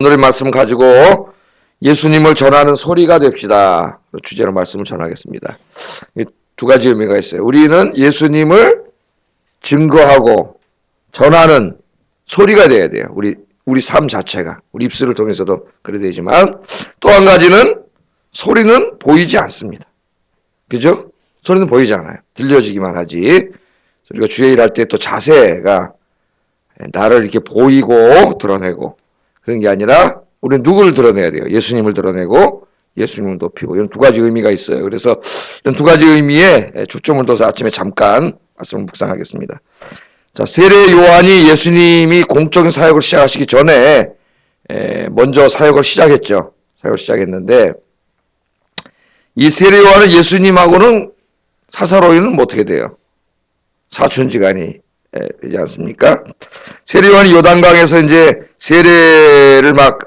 오늘의 말씀 가지고 예수님을 전하는 소리가 됩시다. 주제로 말씀을 전하겠습니다. 두 가지 의미가 있어요. 우리는 예수님을 증거하고 전하는 소리가 돼야 돼요. 우리 삶 자체가. 우리 입술을 통해서도 그래야 되지만 또 한 가지는 소리는 보이지 않습니다. 그죠? 소리는 보이지 않아요. 들려지기만 하지. 우리가 주의 일할 때 또 자세가 나를 이렇게 보이고 드러내고 그런 게 아니라 우리는 누구를 드러내야 돼요? 예수님을 드러내고 예수님을 높이고 이런 두 가지 의미가 있어요. 그래서 이런 두 가지 의미에 초점을 둬서 아침에 잠깐 말씀을 묵상하겠습니다. 자, 세례 요한이 예수님이 공적인 사역을 시작하시기 전에 먼저 사역을 시작했죠. 사역을 시작했는데 이 세례 요한은 예수님하고는 사사로이는 어떻게 돼요? 사촌지간이 되지 않습니까? 세례 요한이 요단강에서 이제 세례를 막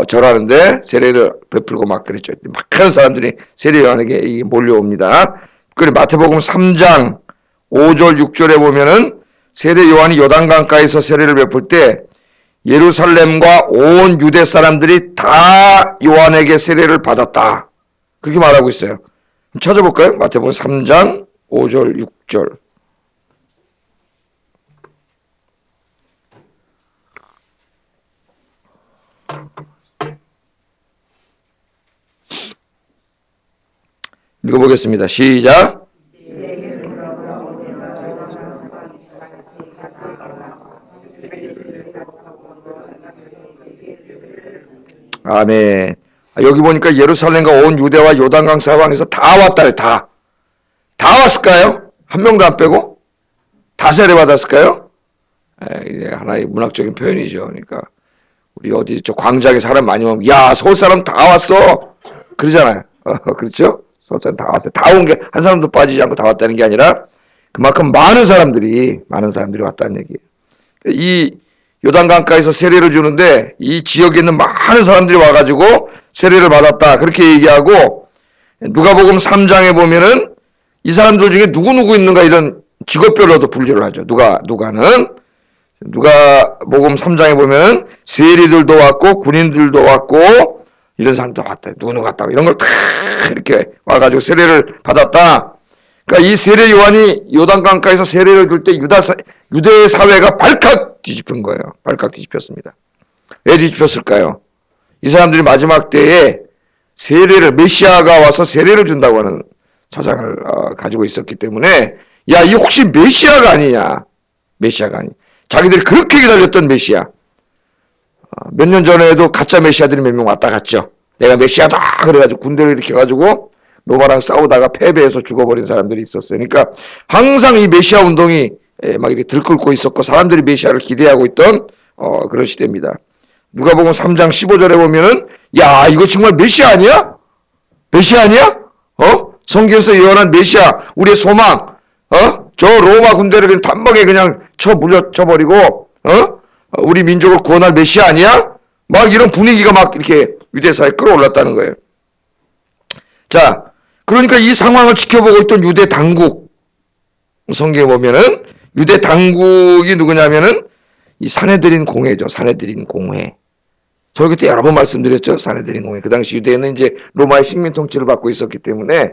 절하는데 세례를 베풀고 막 그랬죠. 막 하는 사람들이 세례 요한에게 몰려옵니다. 그리고 마태복음 3장 5절 6절에 보면은 세례 요한이 요단강가에서 세례를 베풀 때 예루살렘과 온 유대 사람들이 다 요한에게 세례를 받았다. 그렇게 말하고 있어요. 찾아볼까요? 마태복음 3장 5절 6절. 읽어보겠습니다. 시작. 아멘. 여기 보니까 예루살렘과 온 유대와 요단강 사방에서 다 왔다. 다 왔을까요? 한 명도 안 빼고? 다 세례 받았을까요? 이게 하나의 문학적인 표현이죠. 그러니까 우리 어디 저 광장에 사람 많이 오면 야 서울 사람 다 왔어 그러잖아요. 그렇죠? 서울 사람 다 왔어요. 다 온 게 한 사람도 빠지지 않고 다 왔다는 게 아니라 그만큼 많은 사람들이 왔다는 얘기예요. 이 요단강가에서 세례를 주는데 이 지역에 있는 많은 사람들이 와가지고 세례를 받았다 그렇게 얘기하고 누가복음 3장에 보면은 이 사람들 중에 누구 있는가 이런 직업별로도 분류를 하죠. 누가복음 3장에 보면은 세리들도 왔고 군인들도 왔고 이런 사람도 왔다. 누구 왔다고 이런 걸 다 이렇게 와가지고 세례를 받았다. 그러니까 이 세례 요한이 요단강가에서 세례를 줄 때 유대 사회가 발칵 뒤집힌 거예요. 발칵 뒤집혔습니다. 왜 뒤집혔을까요? 이 사람들이 마지막 때에 메시아가 와서 세례를 준다고 하는 사상을 가지고 있었기 때문에 야, 이 혹시 메시아가 아니냐? 메시아가 아니. 자기들이 그렇게 기다렸던 메시아. 몇 년 전에도 가짜 메시아들이 몇 명 왔다 갔죠. 내가 메시아다 그래가지고 군대를 일으켜가지고 로마랑 싸우다가 패배해서 죽어버린 사람들이 있었어요. 그러니까 항상 이 메시아 운동이 막 이렇게 들끓고 있었고 사람들이 메시아를 기대하고 있던 그런 시대입니다. 누가복음 3장 15절에 보면은 야 이거 정말 메시아 아니야? 메시아 아니야? 성경에서 예언한 메시아 우리의 소망 저 로마 군대를 그냥 단방에 그냥 물려쳐버리고 우리 민족을 구원할 메시아 아니야? 막 이런 분위기가 막 이렇게 유대사에 끌어올랐다는 거예요. 자, 그러니까 이 상황을 지켜보고 있던 유대 당국 성경에 보면은 유대 당국이 누구냐면은 이 사내들인 공회죠. 사내들인 공회. 저 그때 여러 번 말씀드렸죠. 사내들인 공회. 그 당시 유대는 이제 로마의 식민 통치를 받고 있었기 때문에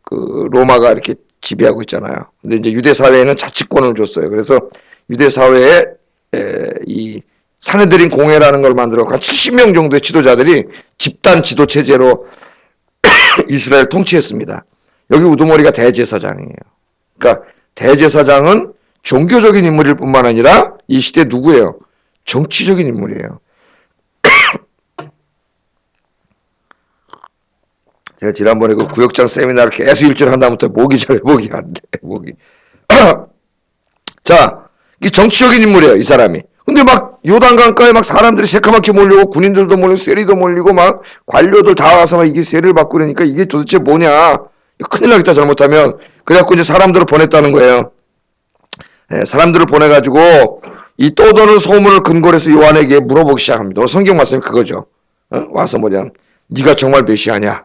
그 로마가 이렇게 지배하고 있잖아요. 근데 이제 유대 사회에는 자치권을 줬어요. 그래서 유대 사회에 이 사내들인 공회라는 걸 만들어 한 70명 정도의 지도자들이 집단 지도 체제로 이스라엘 통치했습니다. 여기 우두머리가 대제사장이에요. 그러니까 대제사장은 종교적인 인물일 뿐만 아니라 이 시대 누구예요? 정치적인 인물이에요. 제가 지난번에 그 구역장 세미나를 계속 일주일 한 다음부터 목이 안 돼. 목이. 자, 이 정치적인 인물이에요, 이 사람이. 근데 막 요단강가에 막 사람들이 새카맣게 몰리고 군인들도 몰리고 세리도 몰리고 막 관료들 다 와서 막 이게 세례를 받고 그러니까 이게 도대체 뭐냐. 큰일 나겠다 잘못하면. 그래갖고 이제 사람들을 보냈다는 거예요. 사람들을 보내가지고 이 떠도는 소문을 근거로 해서 요한에게 물어보기 시작합니다. 성경 말씀이 그거죠. 와서 뭐냐. 네가 정말 메시아냐?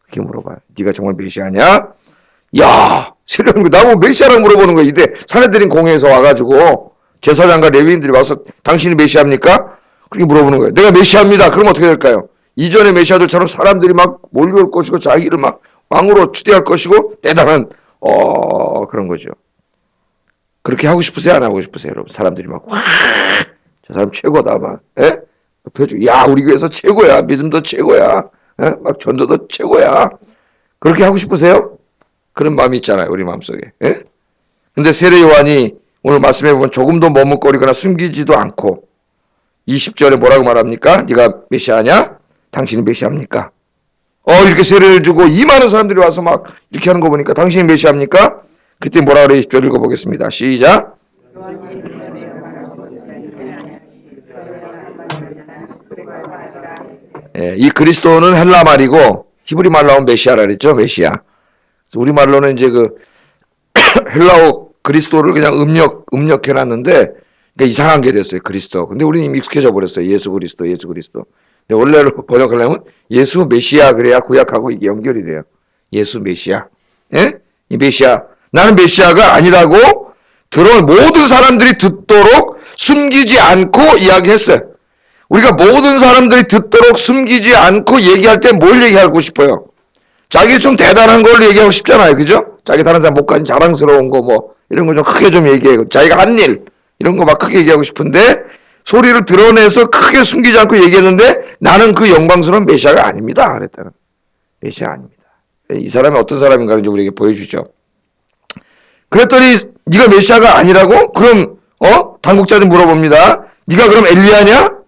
그렇게 물어봐요. 네가 정말 메시아냐? 야, 세례하는 거 나보고 메시아라고 물어보는 거야. 이때 사내들인 공회에서 와가지고 제사장과 레위인들이 와서 당신이 메시아입니까? 그렇게 물어보는 거예요. 내가 메시아입니다. 그럼 어떻게 될까요? 이전의 메시아들처럼 사람들이 막 몰려올 것이고 자기를 막 왕으로 추대할 것이고 대단한 그런 거죠. 그렇게 하고 싶으세요? 안 하고 싶으세요? 여러분 사람들이 막 와, 저 사람 최고다 막 야 우리 교회에서 최고야. 믿음도 최고야. 막 전도도 최고야. 그렇게 하고 싶으세요? 그런 마음이 있잖아요. 우리 마음속에. 근데 세례 요한이 오늘 말씀해 보면 조금도 머뭇거리거나 숨기지도 않고 20절에 뭐라고 말합니까? 네가 메시아냐? 당신이 메시아입니까? 이렇게 세례를 주고 이 많은 사람들이 와서 막 이렇게 하는 거 보니까 당신이 메시아입니까? 그때 뭐라 그래? 20절 읽어보겠습니다. 시작. 이 그리스도는 헬라 말이고 히브리 말로 하면 메시아라 그랬죠. 메시아. 우리 말로는 이제 그 헬라어 그리스도를 그냥 음력해놨는데 그러니까 이상한 게 됐어요. 그리스도. 근데 우리는 이미 익숙해져 버렸어요. 예수 그리스도. 근데 원래로 번역하려면 예수 메시아 그래야 구약하고 이게 연결이 돼요. 예수 메시아. 이 메시아. 나는 메시아가 아니라고 모든 사람들이 듣도록 숨기지 않고 이야기했어요. 우리가 모든 사람들이 듣도록 숨기지 않고 얘기할 때 뭘 얘기하고 싶어요? 자기 좀 대단한 걸 얘기하고 싶잖아요. 그죠? 자기 다른 사람 못 가진 자랑스러운 거 뭐 이런 거 좀 크게 좀 얘기해요. 자기가 한 일 이런 거 막 크게 얘기하고 싶은데 소리를 드러내서 크게 숨기지 않고 얘기했는데 나는 그 영광스러운 메시아가 아닙니다. 그랬다가 메시아 아닙니다. 이 사람이 어떤 사람인가를 우리에게 보여주죠. 그랬더니 네가 메시아가 아니라고? 그럼 당국자들 물어봅니다. 네가 그럼 엘리야냐?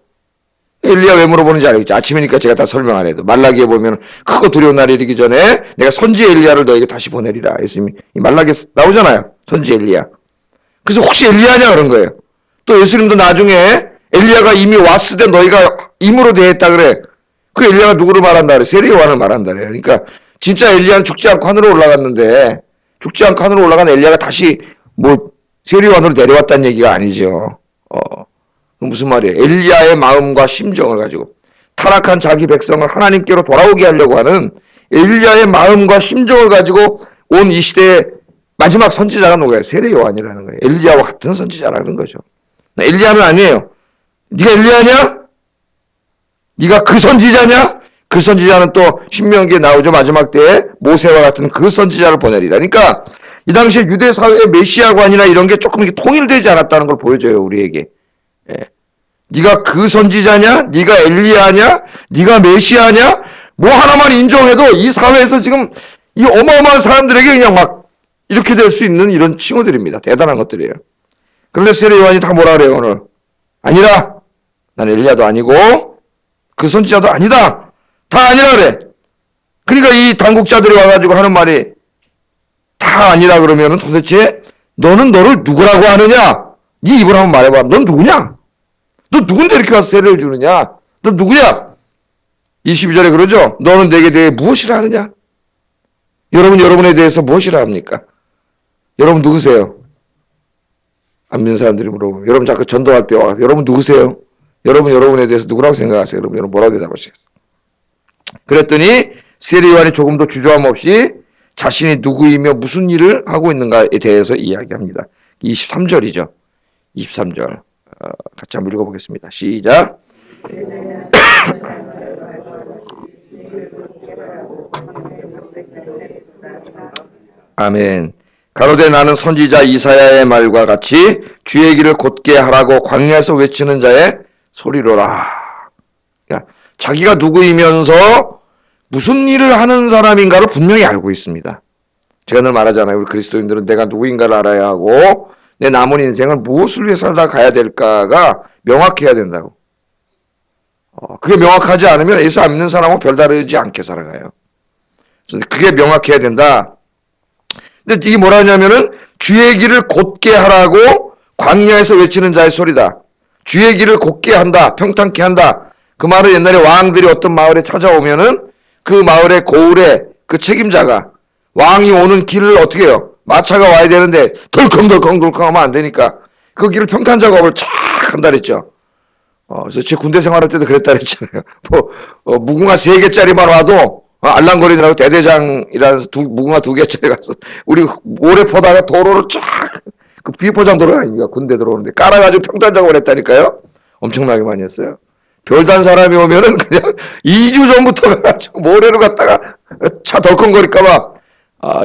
엘리야 왜 물어보는지 알겠죠. 아침이니까 제가 다 설명 안 해도 말라기에 보면 크고 두려운 날이 이르기 전에 내가 선지 엘리야를 너에게 다시 보내리라. 예수님이 이 말라기에 나오잖아요. 선지 엘리야. 그래서 혹시 엘리야냐 그런 거예요. 또 예수님도 나중에 엘리야가 이미 왔을 때 너희가 임으로 대했다 그래. 그 엘리야가 누구를 말한다 그래? 세례 요한을 말한다 그래. 그러니까 진짜 엘리야는 죽지 않고 하늘로 올라갔는데 죽지 않고 하늘로 올라간 엘리야가 다시 세례 요한으로 내려왔다는 얘기가 아니죠. 무슨 말이에요? 엘리야의 마음과 심정을 가지고 타락한 자기 백성을 하나님께로 돌아오게 하려고 하는 엘리야의 마음과 심정을 가지고 온 이 시대의 마지막 선지자가 누구예요? 세례 요한이라는 거예요. 엘리야와 같은 선지자라는 거죠. 엘리야는 아니에요. 네가 엘리야냐? 네가 그 선지자냐? 그 선지자는 또 신명기에 나오죠. 마지막 때에 모세와 같은 그 선지자를 보내리라. 그러니까 이 당시에 유대 사회의 메시아관이나 이런 게 조금 이렇게 통일되지 않았다는 걸 보여줘요. 우리에게. 네가 그 선지자냐? 네가 엘리야냐? 네가 메시아냐? 뭐 하나만 인정해도 이 사회에서 지금 이 어마어마한 사람들에게 그냥 막 이렇게 될 수 있는 이런 칭호들입니다. 대단한 것들이에요. 그런데 세례 요한이 다 뭐라 그래요 오늘? 아니라 난 엘리야도 아니고 그 선지자도 아니다. 다 아니라 그래. 그러니까 이 당국자들이 와가지고 하는 말이 다 아니라 그러면은 도대체 너는 너를 누구라고 하느냐? 네 입으로 한번 말해봐. 넌 누구냐? 너 누군데 이렇게 와서 세례를 주느냐? 너 누구냐? 22절에 그러죠? 너는 내게 대해 무엇이라 하느냐? 여러분에 대해서 무엇이라 합니까? 여러분 누구세요? 안 믿는 사람들이 물어보면 여러분 자꾸 전도할 때 와서 여러분 누구세요? 여러분에 대해서 누구라고 생각하세요? 여러분 뭐라고 대답하시겠어요? 그랬더니 세례 요한이 조금도 주저함 없이 자신이 누구이며 무슨 일을 하고 있는가에 대해서 이야기합니다. 23절이죠. 23절 같이 한번 읽어보겠습니다. 시작. 아멘. 가로되 나는 선지자 이사야의 말과 같이 주의 길을 곧게 하라고 광야에서 외치는 자의 소리로라. 그러니까 자기가 누구이면서 무슨 일을 하는 사람인가를 분명히 알고 있습니다. 제가 늘 말하잖아요. 우리 그리스도인들은 내가 누구인가를 알아야 하고 내 남은 인생을 무엇을 위해 살다 가야 될까가 명확해야 된다고. 그게 명확하지 않으면 예수 안 믿는 사람하고 별다르지 않게 살아가요. 그게 명확해야 된다. 근데 이게 뭐라 하냐면은 주의 길을 곧게 하라고 광야에서 외치는 자의 소리다. 주의 길을 곧게 한다. 평탄케 한다. 그 말은 옛날에 왕들이 어떤 마을에 찾아오면은 그 마을의 고을의 그 책임자가 왕이 오는 길을 어떻게 해요? 마차가 와야 되는데 덜컹덜컹 하면 안 되니까 그 길을 평탄 작업을 쫙 한다 그랬죠. 그래서 제 군대 생활할 때도 그랬다 그랬잖아요. 무궁화 3개짜리만 와도 알랑거리느라고 대대장이라는 무궁화 2개짜리 가서 우리 오래 포다가 도로를 쫙 그 비포장 도로 아닙니까? 군대 들어오는데 깔아가지고 평탄 작업을 했다니까요. 엄청나게 많이 했어요. 별단 사람이 오면은 그냥 2주 전부터 가가지고 모래로 갔다가 차 덜컹거릴까봐,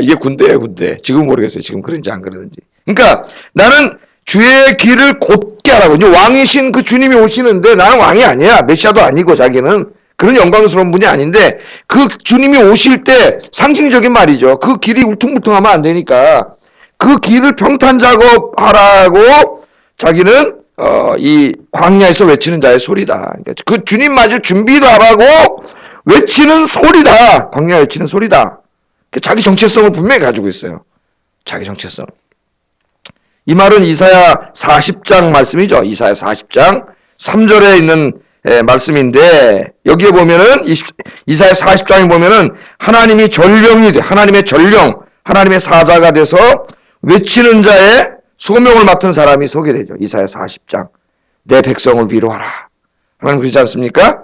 이게 군대예요, 군대. 지금 모르겠어요. 지금 그런지 안 그러는지. 그러니까 나는 주의 길을 곧게 하라고. 이제 왕이신 그 주님이 오시는데 나는 왕이 아니야. 메시아도 아니고 자기는. 그런 영광스러운 분이 아닌데 그 주님이 오실 때 상징적인 말이죠. 그 길이 울퉁불퉁하면 안 되니까 그 길을 평탄 작업하라고 자기는 이 광야에서 외치는 자의 소리다. 그러니까 그 주님 맞을 준비도 하라고 외치는 소리다. 광야 외치는 소리다. 자기 정체성을 분명히 가지고 있어요. 자기 정체성. 이 말은 이사야 40장 말씀이죠. 이사야 40장 3절에 있는 말씀인데 여기에 보면은 이사야 40장에 보면은 하나님이 전령이 돼. 하나님의 전령, 하나님의 사자가 돼서 외치는 자의 소명을 맡은 사람이 소개되죠. 이사야 40장. 내 백성을 위로하라. 하나님 그러지 않습니까?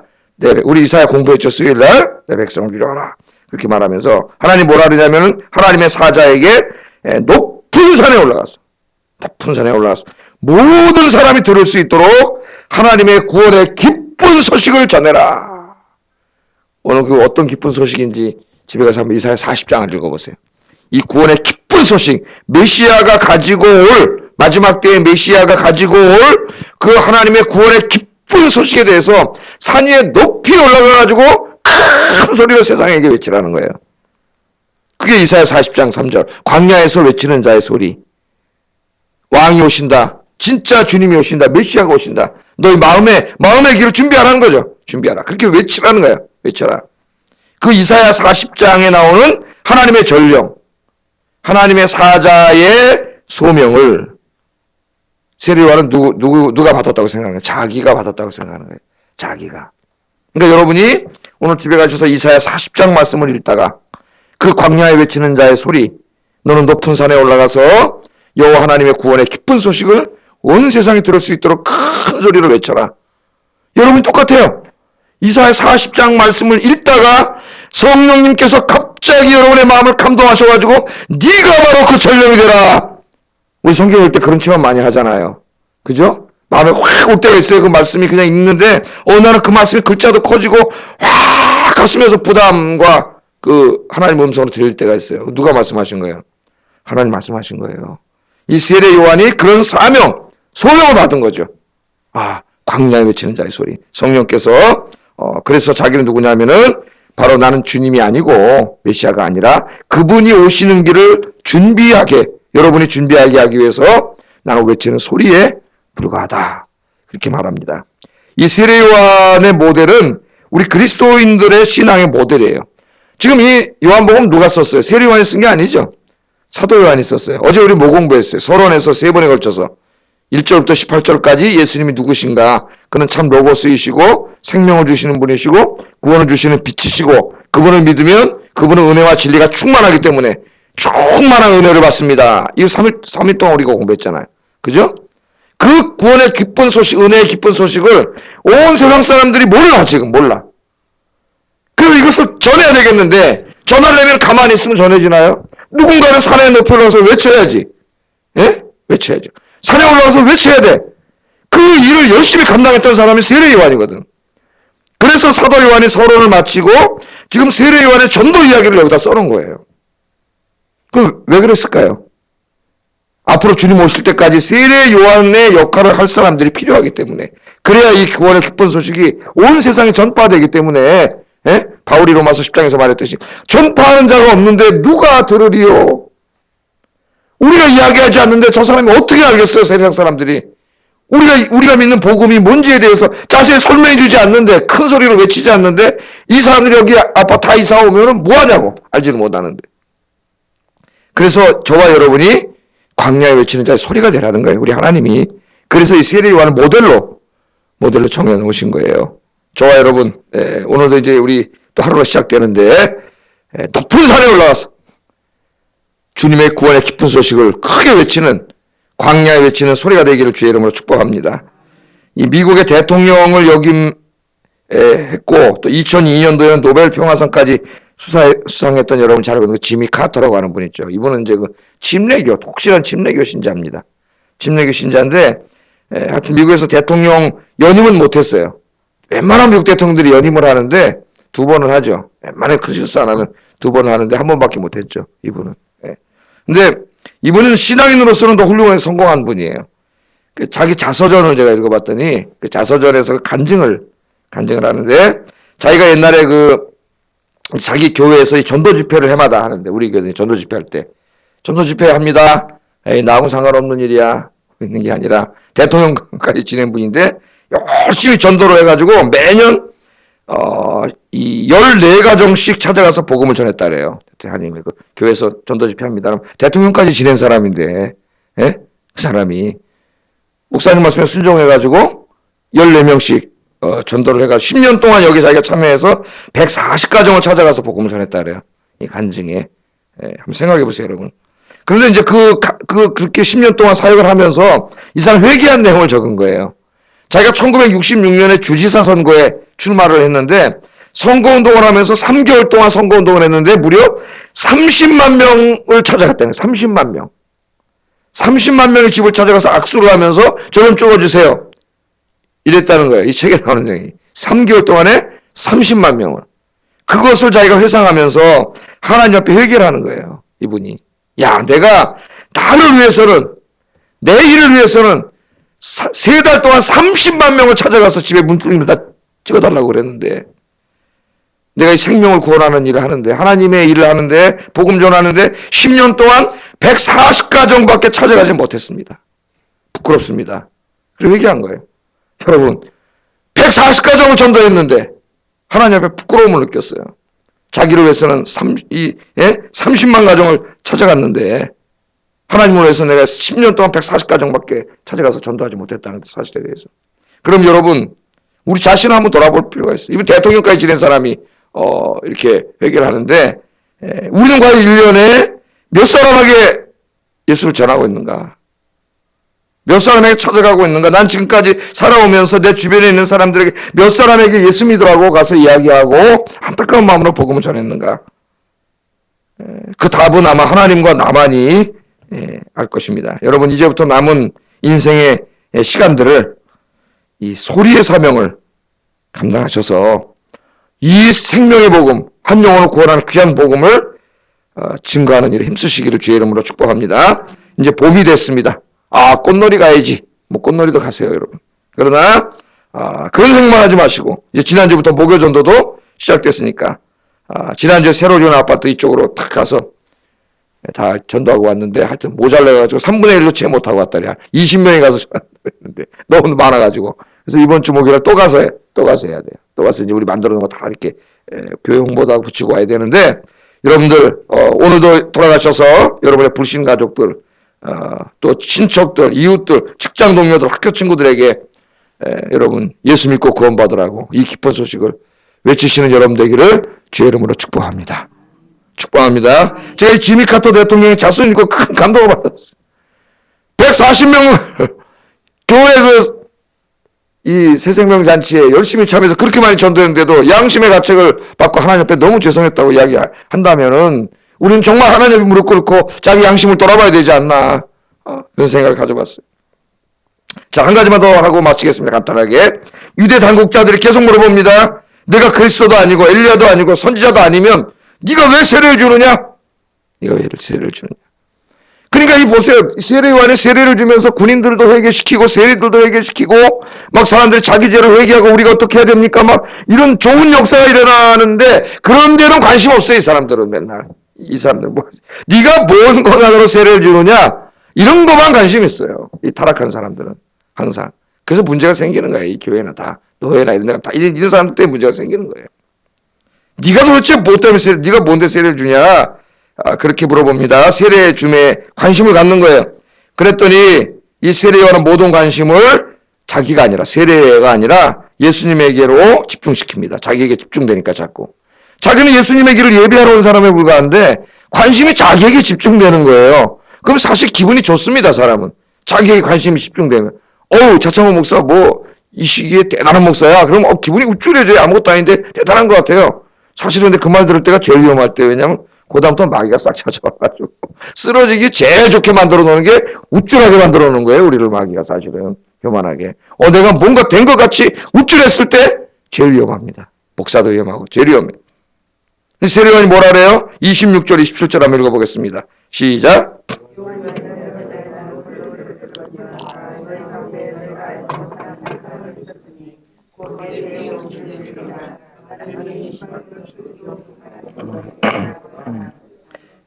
우리 이사야 공부했죠. 수요일날. 내 백성을 위로하라. 그렇게 말하면서 하나님 뭐라 그러냐면은 하나님의 사자에게 높은 산에 올라가서 모든 사람이 들을 수 있도록 하나님의 구원의 기쁜 소식을 전해라. 오늘 그 어떤 기쁜 소식인지 집에 가서 한번 이사야 40장을 읽어보세요. 이 구원의 기쁜 소식, 메시아가 가지고 올, 마지막 때에 메시아가 가지고 올 그 하나님의 구원의 기쁜 소식에 대해서 산 위에 높이 올라가가지고 큰 소리로 세상에게 외치라는 거예요. 그게 이사야 40장 3절. 광야에서 외치는 자의 소리. 왕이 오신다. 진짜 주님이 오신다. 메시아가 오신다. 너희 마음의 길을 준비하라는 거죠. 준비하라. 그렇게 외치라는 거야. 외쳐라. 그 이사야 40장에 나오는 하나님의 전령, 하나님의 사자의 소명을 세례요한은 누가 받았다고 생각하는 거예요? 자기가 받았다고 생각하는 거예요. 자기가. 그러니까 여러분이 오늘 집에 가셔서 이사야 40장 말씀을 읽다가 그 광야에 외치는 자의 소리, 너는 높은 산에 올라가서 여호와 하나님의 구원의 기쁜 소식을 온 세상에 들을 수 있도록 큰 소리로 외쳐라. 여러분이 똑같아요. 이사야 40장 말씀을 읽다가 성령님께서 갑자기 여러분의 마음을 감동하셔가지고 네가 바로 그 전령이 되라. 우리 성경 읽을 때 그런 체험 많이 하잖아요. 그죠? 마음에 확 올 때가 있어요. 그 말씀이 그냥 읽는데 나는 그 말씀이 글자도 커지고 확 가슴에서 부담과 그 하나님 음성으로 들릴 때가 있어요. 누가 말씀하신 거예요? 하나님 말씀하신 거예요. 이 세례 요한이 그런 소명을 받은 거죠. 광야에 외치는 자의 소리. 성령께서 그래서 자기는 누구냐면은 바로 나는 주님이 아니고 메시아가 아니라 그분이 오시는 길을 준비하게, 여러분이 준비하게 하기 위해서 나는 외치는 소리에 불과하다. 그렇게 말합니다. 이 세례 요한의 모델은 우리 그리스도인들의 신앙의 모델이에요. 지금 이 요한복음 누가 썼어요? 세례 요한이 쓴 게 아니죠. 사도 요한이 썼어요. 어제 우리 뭐 공부했어요? 서론에서 3번에 걸쳐서 1절부터 18절까지 예수님이 누구신가? 그는 참 로고스이시고 생명을 주시는 분이시고 구원을 주시는 빛이시고 그분을 믿으면 그분은 은혜와 진리가 충만하기 때문에 충만한 은혜를 받습니다. 이거 3일 동안 우리가 공부했잖아요. 그죠? 그 구원의 기쁜 소식, 은혜의 기쁜 소식을 온 세상 사람들이 몰라. 지금 몰라. 그래서 이것을 전해야 되겠는데 전하려면 가만히 있으면 전해지나요? 누군가는 산에 높이 올라가서 외쳐야지. 예? 외쳐야죠. 산에 올라가서 외쳐야 돼. 그 일을 열심히 감당했던 사람이 세례 요한이거든. 그래서 사도 요한이 서론을 마치고 지금 세례 요한의 전도 이야기를 여기다 써놓은 거예요. 왜 그랬을까요? 앞으로 주님 오실 때까지 세례 요한의 역할을 할 사람들이 필요하기 때문에, 그래야 이 구원의 기쁜 소식이 온 세상에 전파되기 때문에, 바울이 로마서 10장에서 말했듯이 전파하는 자가 없는데 누가 들으리요? 우리가 이야기하지 않는데 저 사람이 어떻게 알겠어요? 세상 사람들이. 우리가 믿는 복음이 뭔지에 대해서 자세히 설명해 주지 않는데, 큰 소리로 외치지 않는데, 이 사람들이 여기 아빠 다 이사 오면은 뭐 하냐고. 알지는 못하는데. 그래서 저와 여러분이 광야에 외치는 자의 소리가 되라는 거예요. 우리 하나님이. 그래서 이 세례 요한을 모델로 정해 놓으신 거예요. 저와 여러분, 오늘도 이제 우리 또 하루가 시작되는데, 높은 산에 올라가서 주님의 구원의 기쁜 소식을 크게 외치는, 광야에 외치는 소리가 되기를 주의 이름으로 축복합니다. 이 미국의 대통령을 역임했고 또 2002년도에는 노벨 평화상까지 수상했던, 여러분 잘 알고 있는 지미 카터라고 하는 분 있죠. 이분은 이제 그 혹실한 침례교 신자입니다. 침례교 신자인데 하여튼 미국에서 대통령 연임은 못했어요. 웬만한 미국 대통령들이 연임을 하는데 2번을 하죠. 웬만하면 큰 실수 안 하면 2번을 하는데 1번밖에 못했죠. 이분은. 예. 근데 이분은 신앙인으로서는 더 훌륭하게 성공한 분이에요. 그 자기 자서전을 제가 읽어봤더니 그 자서전에서 간증을 하는데 자기가 옛날에 그 자기 교회에서 전도 집회를 해마다 하는데 우리 교회 전도 집회할 때 전도 집회 합니다. 에이, 나하고 상관없는 일이야. 있는 게 아니라 대통령까지 지낸 분인데 열심히 전도를 해가지고 매년 이 14가정씩 찾아가서 복음을 전했다래요. 하나님의 그 교회에서 전도 집회합니다. 대통령까지 지낸 사람인데, 예? 그 사람이 목사님 말씀에 순종해가지고 14명씩 전도를 해가지고 10년 동안 여기 자기가 참여해서 140가정을 찾아가서 복음을 전했다래요. 이 간증에. 예, 한번 생각해 보세요, 여러분. 그런데 이제 그렇게 10년 동안 사역을 하면서 이 사람 회개한 내용을 적은 거예요. 자기가 1966년에 주지사 선거에 출마를 했는데 선거운동을 하면서 3개월 동안 선거운동을 했는데 무려 30만 명을 찾아갔다는 거예요. 30만 명. 30만 명의 집을 찾아가서 악수를 하면서 저 좀 찍어주세요. 이랬다는 거예요. 이 책에 나오는 내용이. 3개월 동안에 30만 명을. 그것을 자기가 회상하면서 하나님 앞에 회개를 하는 거예요. 이분이. 야, 내가 나를 위해서는 내 일을 위해서는 3달 동안 30만 명을 찾아가서 집에 문틈을 다 찍어달라고 그랬는데 내가 이 생명을 구원하는 일을 하는데 하나님의 일을 하는데 복음 전하는데 10년 동안 140가정밖에 찾아가지 못했습니다. 부끄럽습니다. 그리고 회개한 거예요. 여러분 140가정을 전도했는데 하나님 앞에 부끄러움을 느꼈어요. 자기를 위해서는 30만 가정을 찾아갔는데 하나님을 위해서 내가 10년 동안 140가정밖에 찾아가서 전도하지 못했다는 사실에 대해서. 그럼 여러분 우리 자신을 한번 돌아볼 필요가 있어요. 이번 대통령까지 지낸 사람이 이렇게 회개를 하는데 우리는 과연 1년에 몇 사람에게 예수를 전하고 있는가? 몇 사람에게 찾아가고 있는가? 난 지금까지 살아오면서 내 주변에 있는 사람들에게 몇 사람에게 예수 믿으라고 가서 이야기하고 안타까운 마음으로 복음을 전했는가? 그 답은 아마 하나님과 나만이 알 것입니다. 여러분 이제부터 남은 인생의 시간들을 이 소리의 사명을 감당하셔서 이 생명의 복음, 한 영혼을 구원하는 귀한 복음을 증거하는 일에 힘쓰시기를 주의 이름으로 축복합니다. 이제 봄이 됐습니다. 꽃놀이 가야지. 뭐 꽃놀이도 가세요, 여러분. 그러나 그런 생각만 하지 마시고 이제 지난주부터 목요전도도 시작됐으니까 지난주에 새로 지은 아파트 이쪽으로 탁 가서 다 전도하고 왔는데 하여튼 모자라가지고 3분의 1로 채 못하고 왔다냐. 20명이 가서 전도했는데 너무 많아가지고 그래서 이번 주 목요일에 또 가서 해야 돼요. 또 가서 이제 우리 만들어 놓은 거 다 이렇게 교회 홍보도 하고 붙이고 와야 되는데 여러분들 오늘도 돌아가셔서 여러분의 불신 가족들 또 친척들, 이웃들, 직장 동료들, 학교 친구들에게 여러분 예수 믿고 구원받으라고 이 기쁜 소식을 외치시는 여러분 되기를 주의 이름으로 축복합니다. 축복합니다. 제가 지미 카터 대통령의 자손 읽고 큰 감동을 받았어요. 140명을 교회 이 새생명잔치에 열심히 참여해서 그렇게 많이 전도했는데도 양심의 가책을 받고 하나님 앞에 너무 죄송했다고 이야기한다면은 우리는 정말 하나님 앞에 무릎 꿇고 자기 양심을 돌아봐야 되지 않나 그런 생각을 가져봤어요. 자, 한 가지만 더 하고 마치겠습니다. 간단하게. 유대 당국자들이 계속 물어봅니다. 내가 그리스도도 아니고 엘리야도 아니고 선지자도 아니면 네가 왜 세례를 주느냐? 네가 왜 세례를 주느냐? 그러니까 이 보세요. 세례요한이 세례를 주면서 군인들도 회개시키고 세리들도 회개시키고 막 사람들이 자기 죄를 회개하고 우리가 어떻게 해야 됩니까? 막 이런 좋은 역사가 일어나는데 그런 데는 관심 없어요. 이 사람들은 맨날. 이 사람들 뭐 네가 뭔 권한으로 세례를 주느냐? 이런 것만 관심 있어요. 이 타락한 사람들은 항상. 그래서 문제가 생기는 거예요. 이 교회나 다 노예나 이런 데가 다 이런 사람들 때문에 문제가 생기는 거예요. 네가 도대체 뭐 때문에 네가 뭔데 세례를 주냐? 그렇게 물어봅니다. 세례 줌에 관심을 갖는 거예요. 그랬더니 이 세례와는 모든 관심을 자기가 아니라 세례가 아니라 예수님에게로 집중시킵니다. 자기에게 집중되니까 자꾸. 자기는 예수님의 길을 예배하러 온 사람에 불과한데 관심이 자기에게 집중되는 거예요. 그럼 사실 기분이 좋습니다. 사람은. 자기에게 관심이 집중되면. 차창호 목사 뭐 이 시기에 대단한 목사야. 그럼 기분이 우쭐해져요. 아무것도 아닌데 대단한 것 같아요. 사실은 근데 그 말 들을 때가 제일 위험할 때 왜냐면 그다음부터 마귀가 싹 찾아와가지고 쓰러지기 제일 좋게 만들어 놓는 게 우쭐하게 만들어 놓는 거예요. 우리를 마귀가 사실은 교만하게. 내가 뭔가 된 것 같이 우쭐했을 때 제일 위험합니다. 목사도 위험하고 제일 위험해요. 세례요한이 뭐라 그래요? 26절, 27절 한번 읽어보겠습니다. 시작.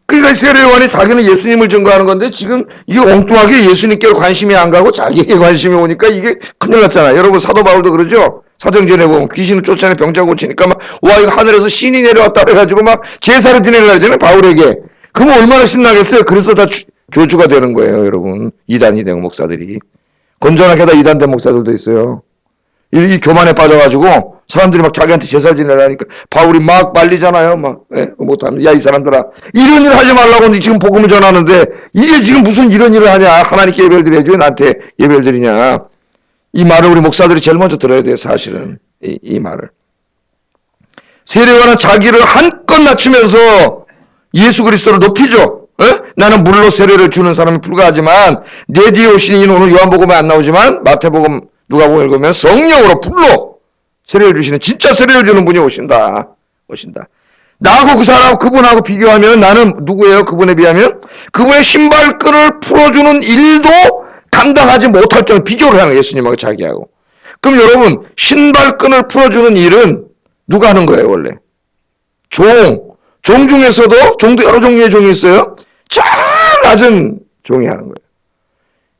그러니까 세례요한이 자기는 예수님을 증거하는 건데 지금 이게 엉뚱하게 예수님께 관심이 안 가고 자기에게 관심이 오니까 이게 큰일 났잖아요. 여러분 사도 바울도 그러죠. 사도행전에 보면 귀신을 쫓아내 병자 고치니까 막 와 이거 하늘에서 신이 내려왔다 해가지고 막 제사를 지내려 하잖아요. 바울에게. 그러면 얼마나 신나겠어요. 그래서 다 교주가 되는 거예요. 여러분. 이단이 된 목사들이. 건전하게 다 이단된 목사들도 있어요. 이 교만에 빠져가지고 사람들이 막 자기한테 제사를 지내라니까 바울이 막 말리잖아요. 막 못하면 야 이 사람들아 이런 일을 하지 말라고 지금 복음을 전하는데 이게 지금 무슨 이런 일을 하냐. 하나님께 예배를 드려야지 왜 나한테 예배를 드리냐. 이 말을 우리 목사들이 제일 먼저 들어야 돼요. 사실은 이 말을. 세례요한은 자기를 한껏 낮추면서 예수 그리스도를 높이죠. 나는 물로 세례를 주는 사람이 불과하지만 내 뒤에 오신 이는 오늘 요한복음에 안 나오지만 마태복음 누가복음 읽으면 성령으로 불로 세례를 주시는 진짜 세례를 주는 분이 오신다. 나하고 그 사람 그분하고 비교하면 나는 누구예요? 그분에 비하면 그분의 신발끈을 풀어주는 일도 감당하지 못할 정도 비교를 하는 예수님하고 자기하고. 그럼 여러분 신발끈을 풀어주는 일은 누가 하는 거예요 원래? 종 중에서도 종도 여러 종류의 종이 있어요. 제일 낮은 종이 하는 거예요.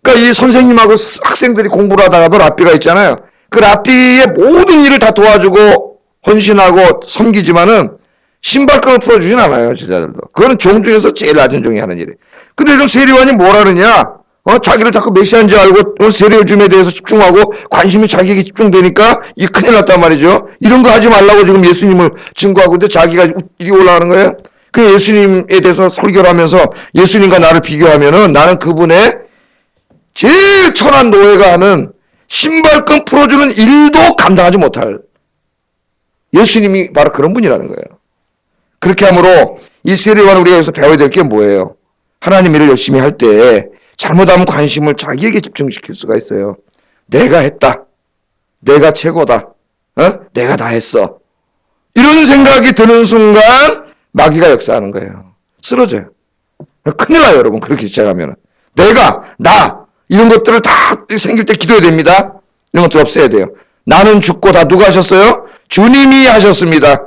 그러니까 이 선생님하고 학생들이 공부를 하다가도 랍비가 있잖아요. 그 랍비의 모든 일을 다 도와주고 헌신하고 섬기지만은 신발끈을 풀어주진 않아요. 제자들도. 그거는 종 중에서 제일 낮은 종이 하는 일이에요. 근데 좀 세례요한이 뭐라 그러냐? 자기를 자꾸 메시아인 줄 알고 세례를 줌에 대해서 집중하고 관심이 자기에게 집중되니까 이게 큰일 났단 말이죠. 이런 거 하지 말라고 지금 예수님을 증거하고 있는데 자기가 이리 올라가는 거예요. 그 예수님에 대해서 설교를 하면서 예수님과 나를 비교하면은 나는 그분의 제일 천한 노예가 하는 신발끈 풀어주는 일도 감당하지 못할 예수님이 바로 그런 분이라는 거예요. 그렇게 하므로 이 세례요한 우리가 여기서 배워야 될 게 뭐예요? 하나님 일을 열심히 할 때 잘못하면 관심을 자기에게 집중시킬 수가 있어요. 내가 했다. 내가 최고다. 내가 다 했어. 이런 생각이 드는 순간 마귀가 역사하는 거예요. 쓰러져요. 큰일 나요, 여러분. 그렇게 시작하면. 내가, 나, 이런 것들을 다 생길 때 기도해야 됩니다. 이런 것들 없애야 돼요. 나는 죽고 다 누가 하셨어요? 주님이 하셨습니다.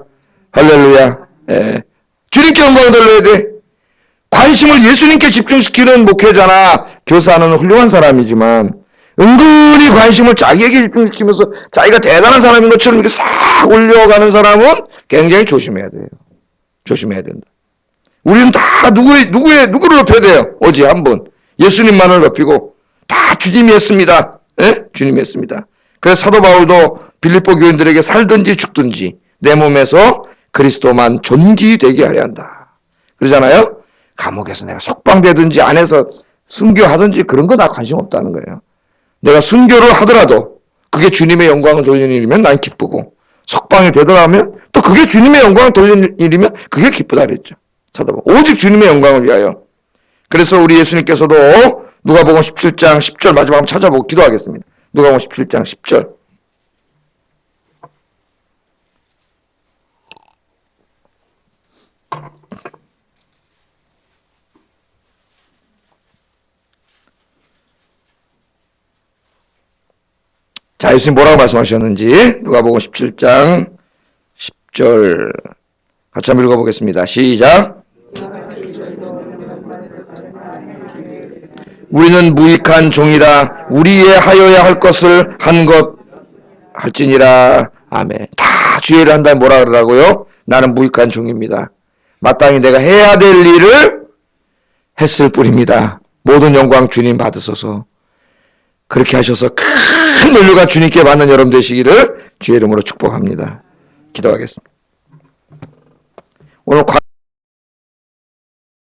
할렐루야. 예. 주님께 영광을 돌려야 돼. 관심을 예수님께 집중시키는 목회자나 교사는 훌륭한 사람이지만 은근히 관심을 자기에게 집중시키면서 자기가 대단한 사람인 것처럼 이렇게 싹 올려가는 사람은 굉장히 조심해야 돼요. 조심해야 된다. 우리는 다 누구를 높여야 돼요? 오직 한 분. 예수님만을 높이고 다 주님이 했습니다. 예? 주님이 했습니다. 그래서 사도 바울도 빌립보 교인들에게 살든지 죽든지 내 몸에서 그리스도만 존귀되게 하려 한다. 그러잖아요. 감옥에서 내가 석방되든지 안에서 순교하든지 그런 거 나 관심 없다는 거예요. 내가 순교를 하더라도 그게 주님의 영광을 돌리는 일이면 난 기쁘고 석방이 되더라면 또 그게 주님의 영광을 돌리는 일이면 그게 기쁘다 그랬죠. 오직 주님의 영광을 위하여. 그래서 우리 예수님께서도 누가복음 17장 10절 마지막 한번 찾아보고 기도하겠습니다. 누가복음 17장 10절. 자, 예수님 뭐라고 말씀하셨는지 누가복음 17장 10절 같이 한번 읽어보겠습니다. 시작. 우리는 무익한 종이라 우리의 하여야 할 것을 한 것 할지니라. 아멘. 다 주의를 한다면 뭐라 그러라고요? 나는 무익한 종입니다. 마땅히 내가 해야 될 일을 했을 뿐입니다. 모든 영광 주님 받으소서. 그렇게 하셔서 큰 인류가 주님께 받는 여러분 되시기를 주의 이름으로 축복합니다. 기도하겠습니다. 오늘